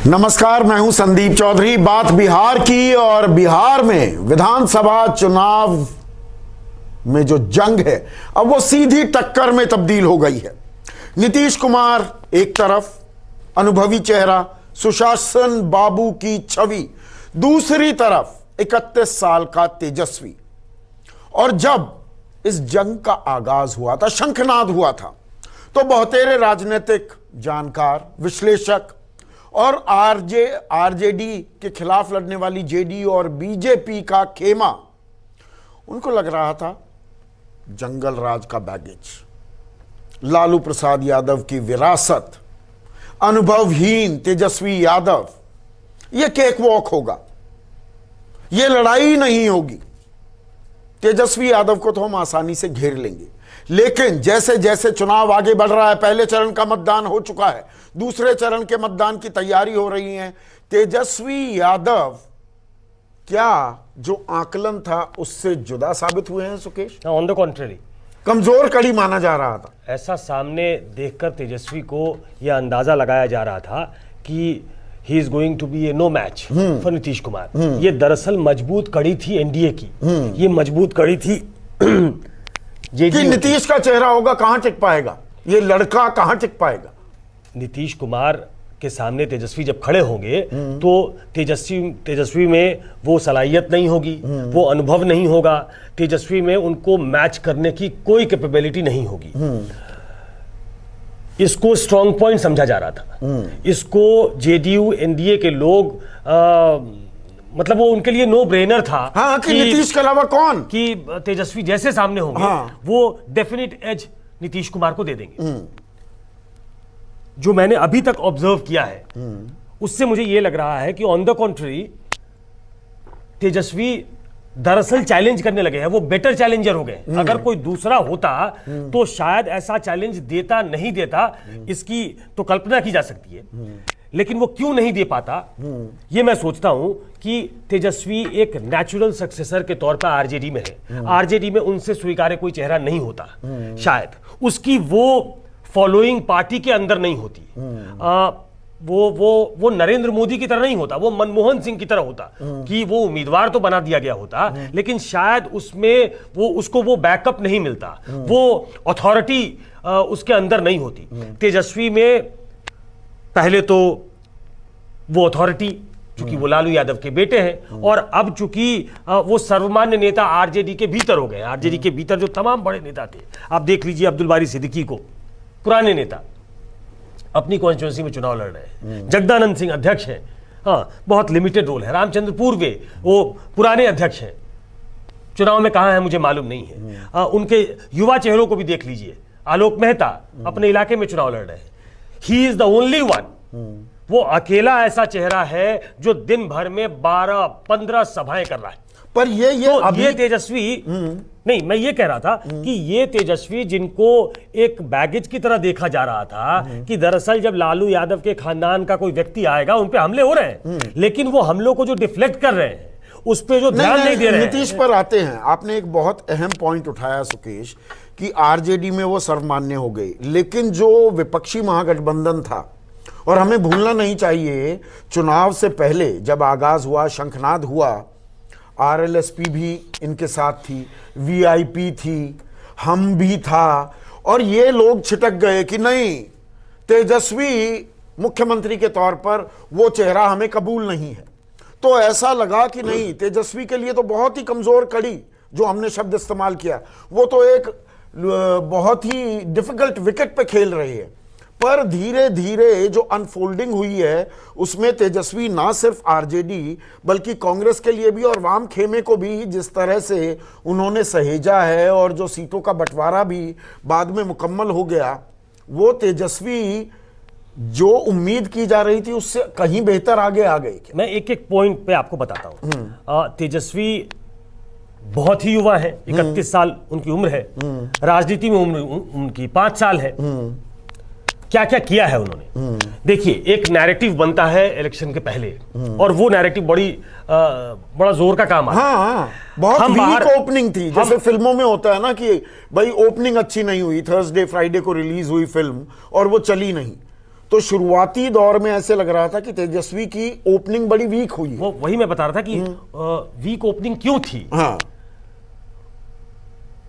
नमस्कार, मैं हूं संदीप चौधरी। बात बिहार की, और बिहार में विधानसभा चुनाव में जो जंग है अब वो सीधी टक्कर में तब्दील हो गई है। नीतीश कुमार एक तरफ, अनुभवी चेहरा सुशासन बाबू की छवि, दूसरी तरफ 31 साल का तेजस्वी। और जब इस जंग का आगाज हुआ था, शंखनाद हुआ था, तो बहुतेरे राजनीतिक जानकार, विश्लेषक और आरजेडी के खिलाफ लड़ने वाली जेडीयू और बीजेपी का खेमा, उनको लग रहा था जंगल राज का बैगेज, लालू प्रसाद यादव की विरासत, अनुभवहीन तेजस्वी यादव, यह केक वॉक होगा, यह लड़ाई नहीं होगी, तेजस्वी यादव को तो हम आसानी से घेर लेंगे। लेकिन जैसे जैसे चुनाव आगे बढ़ रहा है, पहले चरण का मतदान हो चुका है, दूसरे चरण के मतदान की तैयारी हो रही है, तेजस्वी यादव क्या जो आकलन था उससे जुदा साबित हुए हैं सुकेश? ऑन द कॉन्ट्ररी, कमजोर कड़ी माना जा रहा था। ऐसा सामने देखकर तेजस्वी को यह अंदाजा लगाया जा रहा था कि he is going to be A no match for Nitish Kumar. ये दरअसल मजबूत कड़ी थी एनडीए की, ये मजबूत कड़ी थी कि नीतीश का चेहरा होगा, कहां टिक पाएगा ये लड़का, कहां टिक पाएगा? नीतीश कुमार के सामने तेजस्वी जब खड़े होंगे तो तेजस्वी में वो सलाहियत नहीं होगी, वो अनुभव नहीं होगा, तेजस्वी में उनको मैच करने की कोई कैपेबिलिटी नहीं होगी। इसको स्ट्रॉन्ग पॉइंट समझा जा रहा था। इसको जेडीयू एनडीए के लोग मतलब वो उनके लिए नो ब्रेनर था। हाँ, कि नीतीश के अलावा कौन, कि तेजस्वी जैसे सामने होंगे वो डेफिनेट एज नीतीश कुमार को दे देंगे। जो मैंने अभी तक ऑब्जर्व किया है उससे मुझे ये लग रहा है कि ऑन द कॉन्ट्ररी तेजस्वी दरअसल चैलेंज करने लगे हैं, वो बेटर चैलेंजर हो गए। अगर कोई दूसरा होता तो शायद ऐसा चैलेंज देता नहीं देता, इसकी तो कल्पना की जा सकती है। लेकिन वो क्यों नहीं दे पाता, ये मैं सोचता हूं कि तेजस्वी एक नेचुरल सक्सेसर के तौर पर आरजेडी में है। आरजेडी में उनसे स्वीकार्य कोई चेहरा नहीं होता, शायद उसकी वो फॉलोइंग पार्टी के अंदर नहीं होती। वो नरेंद्र मोदी की तरह नहीं होता, वो मनमोहन सिंह की तरह होता कि वो उम्मीदवार तो बना दिया गया होता, लेकिन शायद उसमें उसको वो बैकअप नहीं मिलता, वो अथॉरिटी उसके अंदर नहीं होती। तेजस्वी में पहले तो वो अथॉरिटी, चूंकि वो लालू यादव के बेटे हैं, और अब चूंकि वो सर्वमान्य नेता आरजेडी के भीतर हो गए। आरजेडी के भीतर जो तमाम बड़े नेता थे, आप देख लीजिए अब्दुल बारी सिद्दीकी को, पुराने नेता, अपनी कॉन्स्टिट्यूंसी में चुनाव लड़ रहे हैं। जगदानंद सिंह अध्यक्ष हैं, हाँ बहुत लिमिटेड रोल है। रामचंद्र पूर्वे वो पुराने अध्यक्ष हैं, चुनाव में कहां है मुझे मालूम नहीं है। उनके युवा चेहरों को भी देख लीजिए, आलोक मेहता अपने इलाके में चुनाव लड़ रहे हैं। He is the only one, वो अकेला ऐसा चेहरा है जो दिन भर में 12-15 सभाएं कर रहा है। पर ये तेजस्वी नहीं, मैं ये कह रहा था कि ये तेजस्वी जिनको एक बैगेज की तरह देखा जा रहा था कि दरअसल जब लालू यादव के खानदान का कोई व्यक्ति आएगा उन पे हमले हो रहे हैं, लेकिन वो हमलों को जो डिफ्लेक्ट कर रहे हैं उस पे जो ध्यान नहीं दे रहे हैं। नीतीश पर आते हैं। आपने एक बहुत अहम पॉइंट उठाया सुकेश कि आरजेडी में वो सर्वमान्य हो गई, लेकिन जो विपक्षी महागठबंधन था, और हमें भूलना नहीं चाहिए चुनाव से पहले जब आगाज हुआ, शंखनाद हुआ, आरएलएसपी भी इनके साथ थी, वीआईपी थी, हम भी था, और ये लोग छिटक गए कि नहीं, तेजस्वी मुख्यमंत्री के तौर पर वो चेहरा हमें कबूल नहीं है। तो ऐसा लगा कि नहीं, तेजस्वी के लिए तो बहुत ही कमजोर कड़ी, जो हमने शब्द इस्तेमाल किया, वो तो एक बहुत ही डिफिकल्ट विकेट पे खेल रही है। पर धीरे धीरे जो अनफोल्डिंग हुई है उसमें तेजस्वी ना सिर्फ आरजेडी बल्कि कांग्रेस के लिए भी और वाम खेमे को भी जिस तरह से उन्होंने सहेजा है, और जो सीटों का बंटवारा भी बाद में मुकम्मल हो गया, वो तेजस्वी जो उम्मीद की जा रही थी उससे कहीं बेहतर आगे आ गई। मैं एक एक पॉइंट पे आपको बताता हूं। तेजस्वी बहुत ही युवा है, 31 साल उनकी उम्र है, राजनीति में उम्र उनकी 5 साल है। क्या क्या किया है उन्होंने, देखिए एक नैरेटिव बनता है इलेक्शन के पहले, और वो नैरेटिव बड़ा जोर का काम आता है। हाँ, बहुत वीक ओपनिंग थी, जैसे फिल्मों में होता है ना कि भाई ओपनिंग अच्छी नहीं हुई, थर्सडे फ्राइडे को रिलीज हुई फिल्म और वो चली नहीं, तो शुरुआती दौर में ऐसे लग रहा था कि तेजस्वी की ओपनिंग बड़ी वीक हुई है। वो वही मैं बता रहा था कि वीक ओपनिंग क्यों थी। हाँ,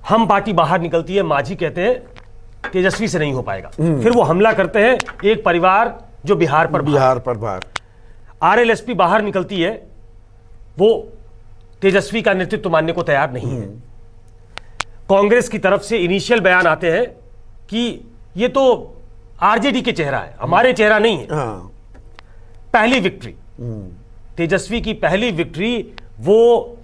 हम पार्टी बाहर निकलती है, मांझी कहते हैं तेजस्वी से नहीं हो पाएगा, फिर वो हमला करते हैं एक परिवार जो बिहार पर बाहर। आरएलएसपी बाहर निकलती है, वो तेजस्वी का नेतृत्व मानने को तैयार नहीं है। कांग्रेस की तरफ से इनिशियल बयान आते हैं कि ये तो आरजेडी के चेहरा है, हमारे चेहरा नहीं है। हाँ। पहली विक्ट्री, तेजस्वी की पहली विक्ट्री, वो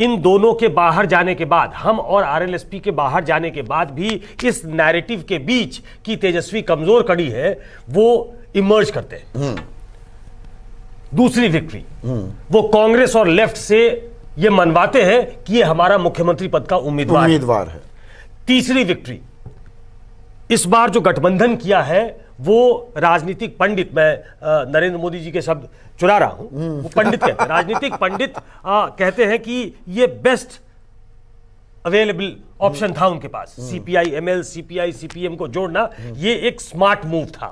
इन दोनों के बाहर जाने के बाद, हम और आरएलएसपी के बाहर जाने के बाद भी इस नैरेटिव के बीच कि तेजस्वी कमजोर कड़ी है, वो इमर्ज करते हैं। दूसरी विक्ट्री, वो कांग्रेस और लेफ्ट से ये मनवाते हैं कि ये हमारा मुख्यमंत्री पद का उम्मीदवार है। तीसरी विक्ट्री, इस बार जो गठबंधन किया है वो राजनीतिक पंडित, मैं नरेंद्र मोदी जी के शब्द चुरा रहा हूं, वो पंडित कहते हैं, राजनीतिक पंडित कहते हैं कि ये बेस्ट अवेलेबल ऑप्शन था उनके पास। सीपीआई एमएल, सीपीआई सीपीएम को जोड़ना ये एक स्मार्ट मूव था,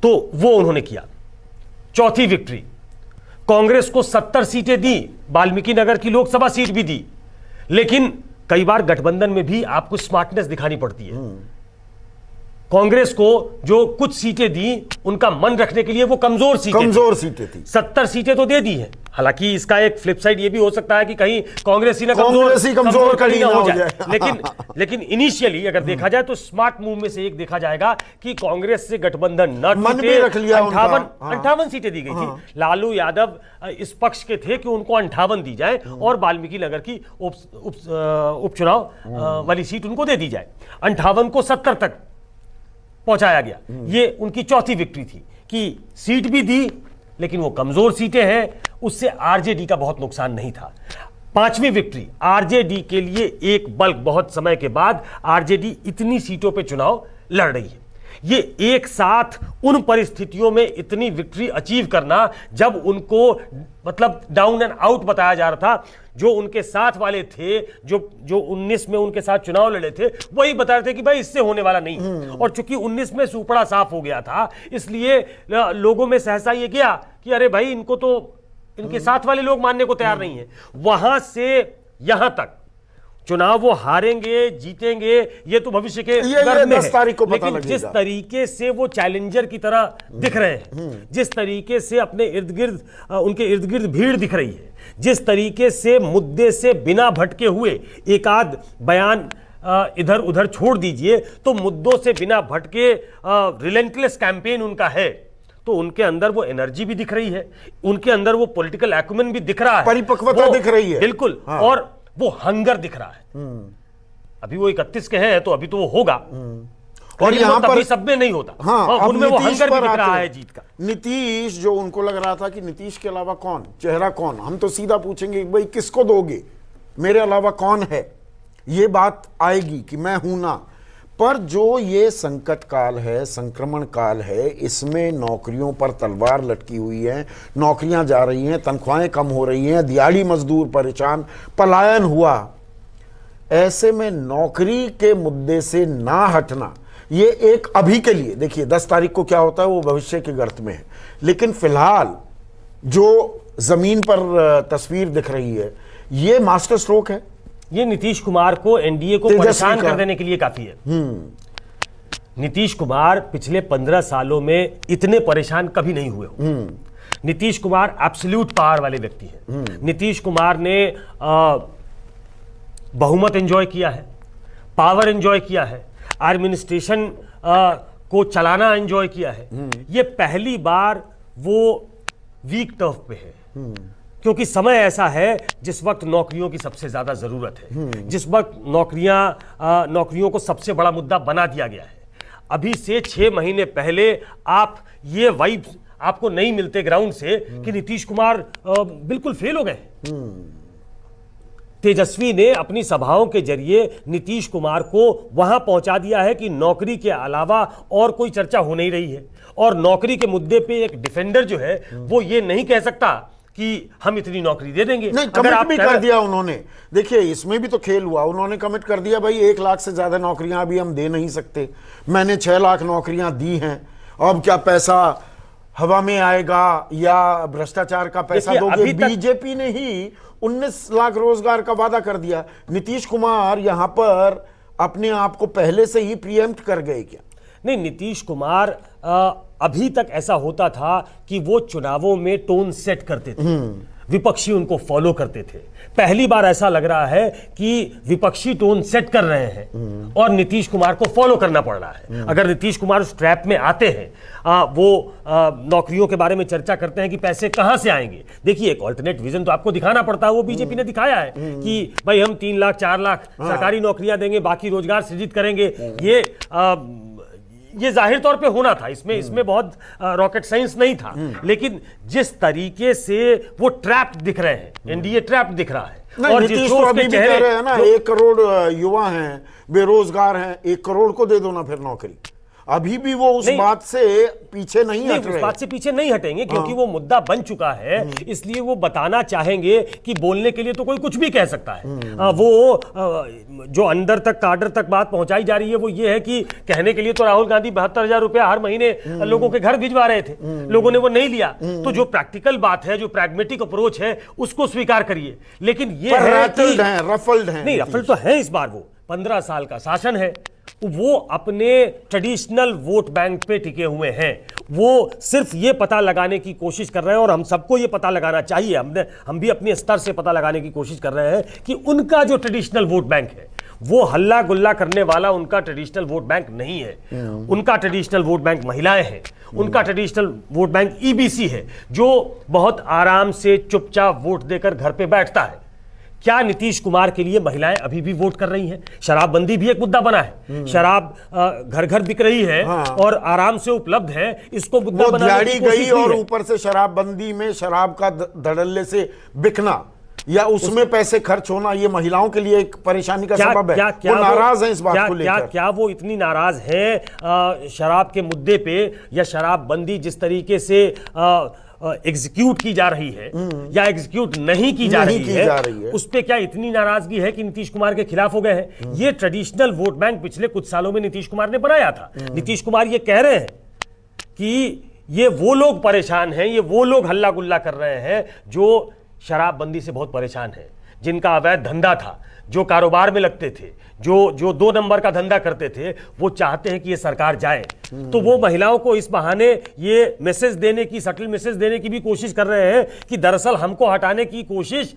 तो वो उन्होंने किया। चौथी विक्ट्री, कांग्रेस को 70 सीटें दी, वाल्मीकि नगर की लोकसभा सीट भी दी, लेकिन कई बार गठबंधन में भी आपको स्मार्टनेस दिखानी पड़ती है। कांग्रेस को जो कुछ सीटें दी, उनका मन रखने के लिए वो कमजोर सीटें थी। 70 सीटें तो दे दी हैं। हालांकि इसका एक फ्लिप साइड ये भी हो सकता है कि कहीं कांग्रेस ही कमजोर कड़ी ना हो जाए। लेकिन इनिशियली अगर देखा जाए तो स्मार्ट मूव में से एक देखा जाएगा कि कांग्रेस से गठबंधन न टूटे। 58 सीटें दी गई थी। लालू यादव इस पक्ष के थे कि उनको 58 दी जाए और वाल्मीकि नगर की उपचुनाव वाली सीट उनको दे दी जाए। 58 को 70 तक पहुंचाया गया। ये उनकी चौथी विक्ट्री थी कि सीट भी दी, लेकिन वो कमजोर सीटें हैं, उससे आरजेडी का बहुत नुकसान नहीं था। पांचवी विक्ट्री, आरजेडी के लिए एक बल्क, बहुत समय के बाद आरजेडी इतनी सीटों पे चुनाव लड़ रही है। ये एक साथ उन परिस्थितियों में इतनी विक्ट्री अचीव करना, जब उनको मतलब डाउन एंड आउट बताया जा रहा था, जो उनके साथ वाले थे, जो 19 में उनके साथ चुनाव लड़े थे, वही बता रहे थे कि भाई इससे होने वाला नहीं है। और चूंकि 19 में सुपड़ा साफ हो गया था, इसलिए लोगों में सहसा ये गया कि अरे भाई इनको तो इनके साथ वाले लोग मानने को तैयार नहीं है। वहां से यहां तक चुनाव वो हारेंगे जीतेंगे ये तो भविष्य के गर्भ में 10 तारीख को पता लेकिन लगेगा। जिस तरीके से वो चैलेंजर की तरह दिख रहे हैं, जिस तरीके से अपने इर्द गिर्द उनके इर्द गिर्द भीड़ दिख रही है, जिस तरीके से मुद्दे से बिना भटके हुए एक आध बयान इधर उधर छोड़ दीजिए, तो मुद्दों से बिना भटके रिलेंटलेस कैंपेन उनका है, तो उनके अंदर वो एनर्जी भी दिख रही है, उनके अंदर वो पॉलिटिकल एक्यूमेन भी दिख रहा है, परिपक्वता दिख रही है बिल्कुल। हाँ। और वो हंगर दिख रहा है। अभी वो 31 के हैं तो अभी तो वो होगा, और यहाँ पर सब में नहीं होता। हाँ, उनमें वो हंगर भी दिख रहा है जीत का। नीतीश, जो उनको लग रहा था कि नीतीश के अलावा कौन, चेहरा कौन, हम तो सीधा पूछेंगे भाई किसको दोगे, मेरे अलावा कौन है, ये बात आएगी कि मैं हूं ना। पर जो ये संकट काल है, संक्रमण काल है, इसमें नौकरियों पर तलवार लटकी हुई है, नौकरियां जा रही हैं, तनख्वाहें कम हो रही हैं, दिहाड़ी मजदूर परेशान, पलायन हुआ, ऐसे में नौकरी के मुद्दे से ना हटना, ये एक अभी के लिए, देखिए 10 तारीख को क्या होता है वो भविष्य के गर्त में है, लेकिन फिलहाल जो जमीन पर तस्वीर दिख रही है ये मास्टर स्ट्रोक है। ये नीतीश कुमार को, एनडीए को परेशान कर देने के लिए काफी है। नीतीश कुमार पिछले 15 सालों में इतने परेशान कभी नहीं हुए हो। नीतीश कुमार एब्सोल्यूट पावर वाले व्यक्ति हैं। नीतीश कुमार ने बहुमत एंजॉय किया है, पावर एंजॉय किया है, एडमिनिस्ट्रेशन को चलाना एंजॉय किया है। ये पहली बार वो वीक टर्फ पे है, क्योंकि समय ऐसा है जिस वक्त नौकरियों की सबसे ज्यादा जरूरत है, जिस वक्त नौकरियों को सबसे बड़ा मुद्दा बना दिया गया है। अभी से 6 महीने पहले आप ये वाइब आपको नहीं मिलते ग्राउंड से कि नीतीश कुमार बिल्कुल फेल हो गए। तेजस्वी ने अपनी सभाओं के जरिए नीतीश कुमार को वहां पहुंचा दिया है कि नौकरी के अलावा और कोई चर्चा हो नहीं रही है, और नौकरी के मुद्दे पे एक डिफेंडर जो है वो ये नहीं कह सकता कि हम इतनी नौकरी दे देंगे। नहीं, कमिट भी कर दिया उन्होंने। देखिए इसमें भी तो खेल हुआ, उन्होंने कमिट कर दिया भाई 1 लाख से ज्यादा नौकरियां अभी हम दे नहीं सकते, मैंने 6 लाख नौकरियां दी हैं, अब क्या पैसा हवा में आएगा या भ्रष्टाचार का पैसा देखिए, दोगे? अभी तक- बीजेपी ने ही 19 लाख रोजगार का वादा कर दिया। नीतीश कुमार यहां पर अपने आप को पहले से ही प्रीएम्प्ट कर गए क्या? नहीं, नीतीश कुमार अभी तक ऐसा होता था कि वो चुनावों में टोन सेट करते थे, विपक्षी उनको फॉलो करते थे। पहली बार ऐसा लग रहा है कि विपक्षी टोन सेट कर रहे हैं और नीतीश कुमार को फॉलो करना पड़ रहा है। अगर नीतीश कुमार उस ट्रैप में आते हैं, वो नौकरियों के बारे में चर्चा करते हैं कि पैसे कहां से आएंगे। देखिए, एक ऑल्टरनेट विजन तो आपको दिखाना पड़ता है। वो बीजेपी ने दिखाया है कि भाई हम 3 लाख 4 लाख सरकारी नौकरियां देंगे, बाकी रोजगार सृजित करेंगे। ये जाहिर तौर पे होना था, इसमें बहुत रॉकेट साइंस नहीं था। लेकिन जिस तरीके से वो ट्रैप दिख रहे हैं, एनडीए ट्रैप दिख रहा है। और नीतीश तो अभी भी कह रहे हैं ना, 1 करोड़ युवा हैं, बेरोजगार हैं, 1 करोड़ को दे दो ना फिर नौकरी। अभी भी वो उस बात से पीछे नहीं हट रहे। उस बात से पीछे नहीं हटेंगे क्योंकि वो मुद्दा बन चुका है। इसलिए वो बताना चाहेंगे कि बोलने के लिए तो कोई कुछ भी कह सकता है। वो जो अंदर तक काडर तक बात पहुंचाई जा रही है वो ये है कि कहने के लिए तो राहुल गांधी 72,000 रुपया हर महीने लोगों के घर भिजवा रहे थे, लोगों ने वो नहीं लिया। तो जो प्रैक्टिकल बात है, जो प्रैग्मेटिक अप्रोच है, उसको स्वीकार करिए। लेकिन ये रफल्ड है। नहीं, रफल तो है। इस बार वो 15 साल का शासन है, वो अपने ट्रेडिशनल वोट बैंक पे टिके हुए हैं। वो सिर्फ ये पता लगाने की कोशिश कर रहे हैं और हम सबको ये पता लगाना चाहिए, हम भी अपने स्तर से पता लगाने की कोशिश कर रहे हैं कि उनका जो ट्रेडिशनल वोट बैंक है वो हल्ला गुल्ला करने वाला उनका ट्रेडिशनल वोट बैंक नहीं है। उनका ट्रेडिशनल वोट बैंक महिलाएं हैं, उनका ट्रेडिशनल वोट बैंक ईबीसी है, जो बहुत आराम से चुपचाप वोट देकर घर पे बैठता है। क्या नीतीश कुमार के लिए महिलाएं अभी भी वोट कर रही हैं? शराबबंदी भी एक मुद्दा बना है। शराब घर घर बिक रही है और आराम से उपलब्ध है। इसको मुद्दा बनाने की कोशिश गई और ऊपर से शराबबंदी में शराब का धड़ल्ले से बिकना या उसमें पैसे खर्च होना, ये महिलाओं के लिए एक परेशानी का सबब है। वो नाराज हैं इस बात को लेकर। क्या वो इतनी नाराज हैं शराब के मुद्दे पे, या शराबबंदी जिस तरीके से एग्जीक्यूट की जा रही है या एग्जीक्यूट नहीं की जा रही है, उस पे क्या इतनी नाराजगी है कि नीतीश कुमार के खिलाफ हो गए हैं? ये ट्रेडिशनल वोट बैंक पिछले कुछ सालों में नीतीश कुमार ने बनाया था। नीतीश कुमार ये कह रहे हैं कि ये वो लोग परेशान हैं, ये वो लोग हल्ला गुल्ला कर रहे हैं जो शराबबंदी से बहुत परेशान हैं, जिनका अवैध धंधा था, जो कारोबार में लगते थे, जो 2 नंबर का धंधा करते थे, वो चाहते हैं कि ये सरकार जाए। तो वो महिलाओं को इस बहाने ये मैसेज देने की, सटल मैसेज देने की भी कोशिश कर रहे हैं कि दरअसल हमको हटाने की कोशिश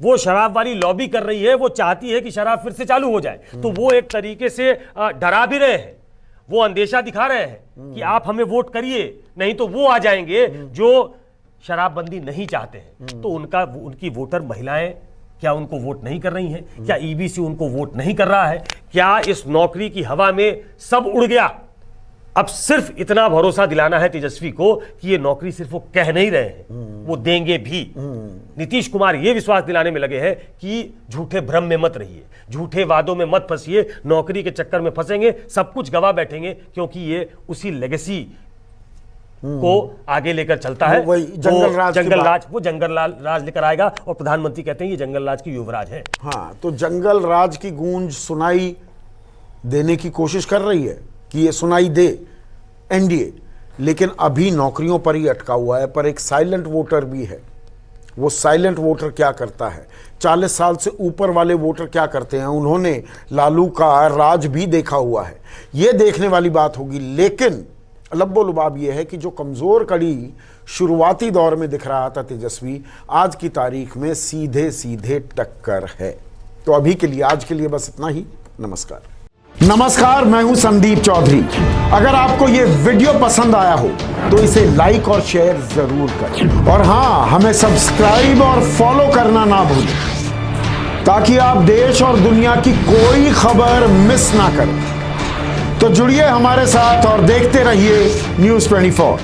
वो शराब वाली लॉबी कर रही है। वो चाहती है कि शराब फिर से चालू हो जाए। तो वो एक तरीके से डरा भी रहे हैं, वो अंदेशा दिखा रहे हैं कि आप हमें वोट करिए, नहीं तो वो आ जाएंगे जो शराबबंदी नहीं चाहते हैं। तो उनकी वोटर महिलाएं क्या उनको वोट नहीं कर रही हैं? क्या ईबीसी उनको वोट नहीं कर रहा है? क्या इस नौकरी की हवा में सब उड़ गया? अब सिर्फ इतना भरोसा दिलाना है तेजस्वी को कि ये नौकरी सिर्फ वो कह नहीं रहे हैं, वो देंगे भी। नीतीश कुमार ये विश्वास दिलाने में लगे हैं कि झूठे भ्रम में मत रहिए, झूठे वादों में मत फंसिए, नौकरी के चक्कर में फंसेंगे, सब कुछ गवा बैठेंगे, क्योंकि ये उसी लेगेसी को आगे लेकर चलता है। वो जंगल राज लेकर आएगा और प्रधानमंत्री कहते हैं ये जंगल राज की युवराज है। हाँ, तो जंगल राज की गूंज सुनाई देने की कोशिश कर रही है कि ये सुनाई दे एनडीए, लेकिन अभी नौकरियों पर ही अटका हुआ है। पर एक साइलेंट वोटर भी है। वो साइलेंट वोटर क्या करता है, 40 साल से ऊपर वाले वोटर क्या करते हैं, उन्होंने लालू का राज भी देखा हुआ है। ये देखने वाली बात होगी। लेकिन लब्बो लुबाब यह है कि जो कमजोर कड़ी शुरुआती दौर में दिख रहा था तेजस्वी, आज की तारीख में सीधे सीधे टक्कर है। तो अभी के लिए, आज के लिए बस इतना ही। नमस्कार, मैं हूं संदीप चौधरी। अगर आपको ये वीडियो पसंद आया हो तो इसे लाइक और शेयर जरूर करें, और हाँ, हमें सब्सक्राइब और फॉलो करना ना भूलें, ताकि आप देश और दुनिया की कोई खबर मिस ना करें। तो जुड़िए हमारे साथ और देखते रहिए News 24।